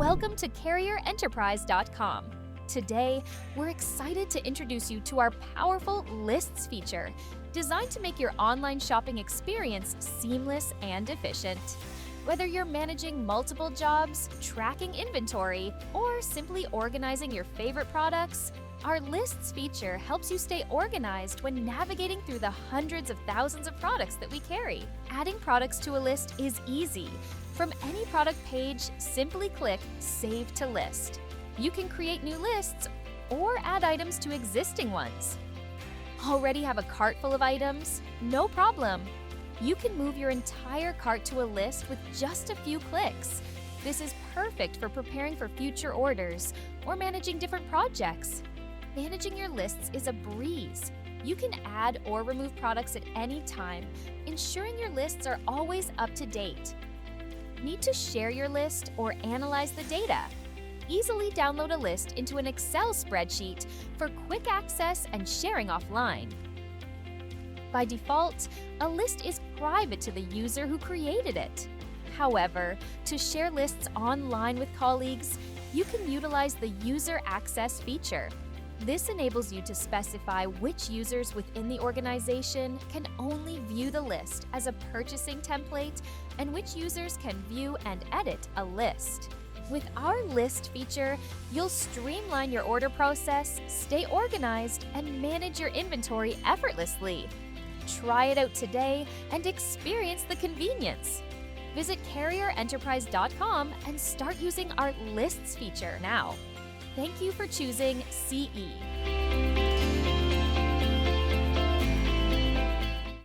Welcome to CarrierEnterprise.com. Today, we're excited to introduce you to our powerful Lists feature, designed to make your online shopping experience seamless and efficient. Whether you're managing multiple jobs, tracking inventory, or simply organizing your favorite products, our Lists feature helps you stay organized when navigating through the hundreds of thousands of products that we carry. Adding products to a list is easy. From any product page, simply click Save to List. You can create new lists or add items to existing ones. Already have a cart full of items? No problem. You can move your entire cart to a list with just a few clicks. This is perfect for preparing for future orders or managing different projects. Managing your lists is a breeze. You can add or remove products at any time, ensuring your lists are always up to date. Need to share your list or analyze the data? Easily download a list into an Excel spreadsheet for quick access and sharing offline. By default, a list is private to the user who created it. However, to share lists online with colleagues, you can utilize the User Access feature. This enables you to specify which users within the organization can only view the list as a purchasing template and which users can view and edit a list. With our List feature, you'll streamline your order process, stay organized, and manage your inventory effortlessly. Try it out today and experience the convenience. Visit CarrierEnterprise.com and start using our Lists feature now. Thank you for choosing CE.